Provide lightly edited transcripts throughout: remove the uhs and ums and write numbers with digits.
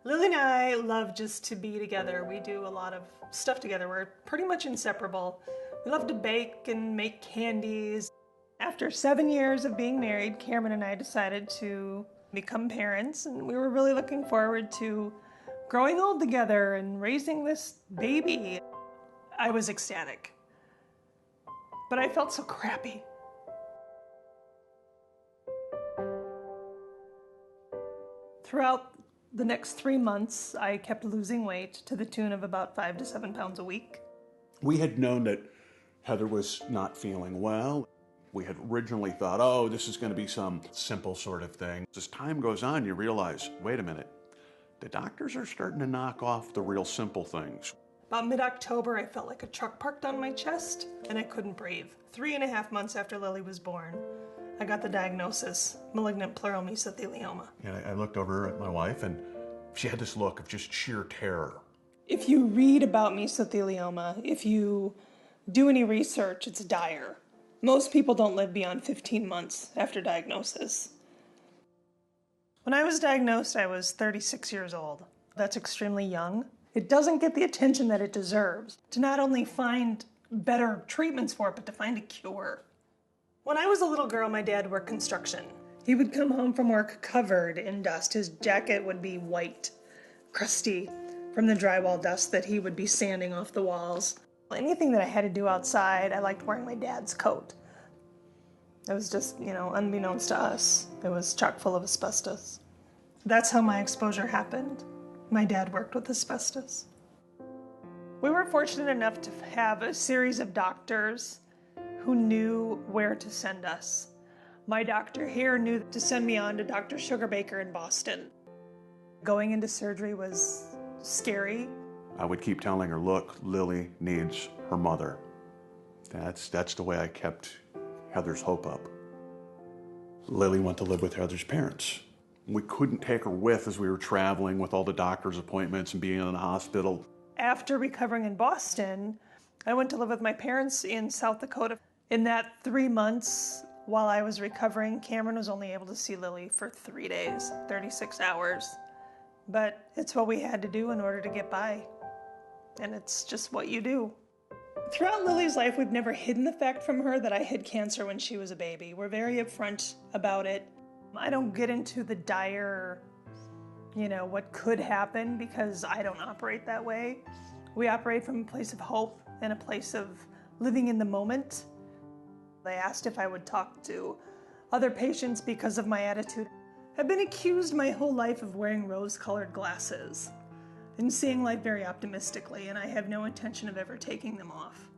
Lily and I love just to be together. We do a lot of stuff together. We're pretty much inseparable. We love to bake and make candies. After 7 years of being married, Cameron and I decided to become parents, and we were really looking forward to growing old together and raising this baby. I was ecstatic, but I felt so crappy. Throughout the next 3 months, I kept losing weight to the tune of about 5 to 7 pounds a week. We had known that Heather was not feeling well. We had originally thought, oh, this is going to be some simple sort of thing. As time goes on, you realize, wait a minute, the doctors are starting to knock off the real simple things. About mid-October, I felt like a truck parked on my chest and I couldn't breathe. 3.5 months after Lily was born, I got the diagnosis, malignant pleural mesothelioma. And I looked over at my wife and she had this look of just sheer terror. If you read about mesothelioma, if you do any research, it's dire. Most people don't live beyond 15 months after diagnosis. When I was diagnosed, I was 36 years old. That's extremely young. It doesn't get the attention that it deserves to not only find better treatments for it, but to find a cure. When I was a little girl, my dad worked construction. He would come home from work covered in dust. His jacket would be white, crusty from the drywall dust that he would be sanding off the walls. Anything that I had to do outside, I liked wearing my dad's coat. It was just, unbeknownst to us, it was chock full of asbestos. That's how my exposure happened. My dad worked with asbestos. We were fortunate enough to have a series of doctors who knew where to send us. My doctor here knew to send me on to Dr. Sugarbaker in Boston. Going into surgery was scary. I would keep telling her, look, Lily needs her mother. That's the way I kept Heather's hope up. Lily went to live with Heather's parents. We couldn't take her with as we were traveling with all the doctor's appointments and being in the hospital. After recovering in Boston, I went to live with my parents in South Dakota. In that 3 months while I was recovering, Cameron was only able to see Lily for 3 days, 36 hours. But it's what we had to do in order to get by. And it's just what you do. Throughout Lily's life, we've never hidden the fact from her that I had cancer when she was a baby. We're very upfront about it. I don't get into the dire, what could happen, because I don't operate that way. We operate from a place of hope and a place of living in the moment. They asked if I would talk to other patients because of my attitude. I've been accused my whole life of wearing rose-colored glasses and seeing life very optimistically, and I have no intention of ever taking them off.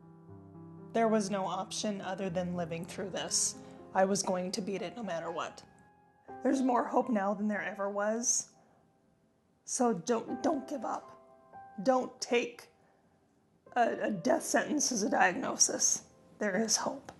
There was no option other than living through this. I was going to beat it no matter what. There's more hope now than there ever was. So don't give up. Don't take a death sentence as a diagnosis. There is hope.